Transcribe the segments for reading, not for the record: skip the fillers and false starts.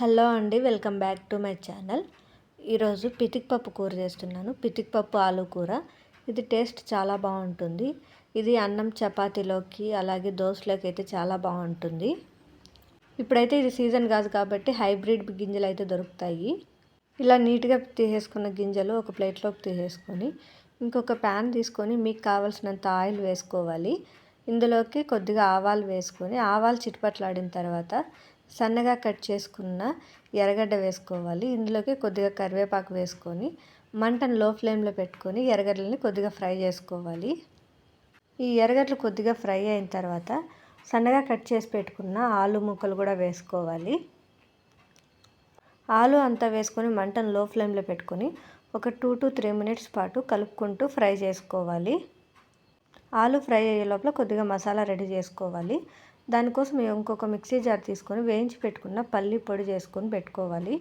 Hello అండి, welcome back to my channel. ఈరోజు పితిక్ కూర చేస్తున్నాను. పితిక్ ఆలు కూర. ఇది టేస్ట్ చాలా బాగుంటుంది. ఇది అన్నం చపాతీలోకి అలాగే దోశలోకి అయితే చాలా బాగుంటుంది. ఇప్పుడైతే ఇది సీజన్ కాదు కాబట్టి హైబ్రిడ్ గింజలు అయితే దొరుకుతాయి. ఇలా నీట్గా తీసేసుకున్న గింజలు ఒక ప్లేట్లోకి తీసేసుకొని ఇంకొక ప్యాన్ తీసుకొని మీకు కావాల్సినంత ఆయిల్ వేసుకోవాలి. ఇందులోకి కొద్దిగా ఆవాలు వేసుకొని ఆవాలు చిటపట్లాడిన తర్వాత సన్నగా కట్ చేసుకున్న ఎర్రగడ్డ వేసుకోవాలి. ఇందులోకి కొద్దిగా కరివేపాకు వేసుకొని మంటను లో ఫ్లేమ్లో పెట్టుకొని ఎర్రగడ్డలని కొద్దిగా ఫ్రై చేసుకోవాలి. ఈ ఎర్రగడ్డలు కొద్దిగా ఫ్రై అయిన తర్వాత సన్నగా కట్ చేసి పెట్టుకున్న ఆలు ముక్కలు కూడా వేసుకోవాలి. ఆలు అంతా వేసుకొని మంటను లో ఫ్లేమ్లో పెట్టుకొని ఒక 2 to 3 minutes పాటు కలుపుకుంటూ ఫ్రై చేసుకోవాలి. ఆలు ఫ్రై అయ్యే లోపల కొద్దిగా మసాలా రెడీ చేసుకోవాలి. దానికోసం ఇంకొక మిక్సీ జార్ తీసుకొని వేయించి పెట్టుకున్న పల్లి పొడి చేసుకొని పెట్టుకోవాలి.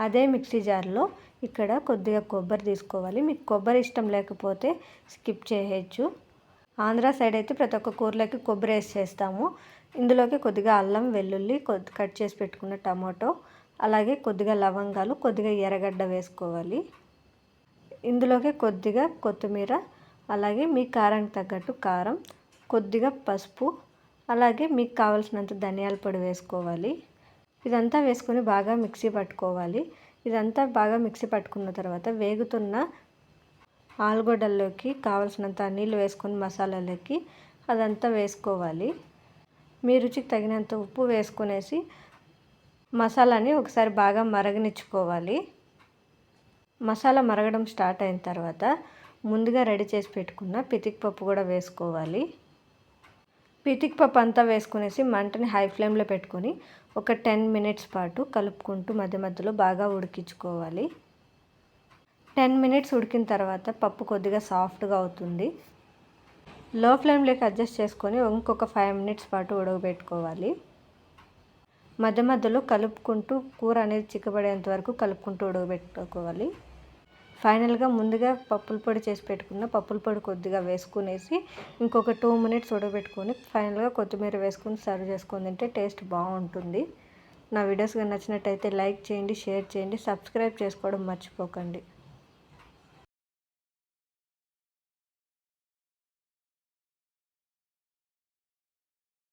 అదే మిక్సీ జార్లో ఇక్కడ కొద్దిగా కొబ్బరి తీసుకోవాలి. మీకు కొబ్బరి ఇష్టం లేకపోతే స్కిప్ చేయొచ్చు. ఆంధ్ర సైడ్ అయితే ప్రతి ఒక్క కూరలోకి కొబ్బరి వేసి చేస్తాము. ఇందులోకి కొద్దిగా అల్లం వెల్లుల్లి కట్ చేసి పెట్టుకున్న టమాటో అలాగే కొద్దిగా లవంగాలు కొద్దిగా ఎర్రగడ్డ వేసుకోవాలి. ఇందులోకి కొద్దిగా కొత్తిమీర అలాగే మీ కారానికి తగ్గట్టు కారం కొద్దిగా పసుపు అలాగే మీకు కావాల్సినంత ధనియాల పొడి వేసుకోవాలి. ఇదంతా వేసుకొని బాగా మిక్సీ పట్టుకోవాలి. ఇదంతా బాగా మిక్సీ పట్టుకున్న తర్వాత వేగుతున్న ఆలుగడ్డల్లోకి కావాల్సినంత నీళ్ళు వేసుకొని మసాలాలకి అదంతా వేసుకోవాలి. మీ రుచికి తగినంత ఉప్పు వేసుకునేసి మసాలాని ఒకసారి బాగా మరగనిచ్చుకోవాలి. మసాలా మరగడం స్టార్ట్ అయిన తర్వాత ముందుగా రెడీ చేసి పెట్టుకున్న పితిక్ పప్పు కూడా వేసుకోవాలి. పితిక్ పప్పు అంతా వేసుకునేసి మంటని హై ఫ్లేమ్లో పెట్టుకొని ఒక 10 minutes పాటు కలుపుకుంటూ మధ్య మధ్యలో బాగా ఉడికించుకోవాలి. 10 minutes ఉడికిన తర్వాత పప్పు కొద్దిగా సాఫ్ట్గా అవుతుంది. లో ఫ్లేమ్లోకి అడ్జస్ట్ చేసుకొని ఇంకొక 5 minutes పాటు ఉడకబెట్టుకోవాలి. మధ్య మధ్యలో కలుపుకుంటూ కూర అనేది చిక్కబడేంత వరకు కలుపుకుంటూ ఉడకబెట్టుకోవాలి. ఫైనల్గా ముందుగా పప్పుల పొడి చేసి పెట్టుకున్న పప్పుల పొడి కొద్దిగా వేసుకునేసి ఇంకొక 2 minutes ఉడకబెట్టుకొని ఫైనల్గా కొత్తిమీర వేసుకొని సర్వ్ చేసుకొని తింటే టేస్ట్ బాగుంటుంది. నా వీడియోస్ నచ్చినట్టయితే లైక్ చేయండి, షేర్ చేయండి, సబ్స్క్రైబ్ చేసుకోవడం మర్చిపోకండి.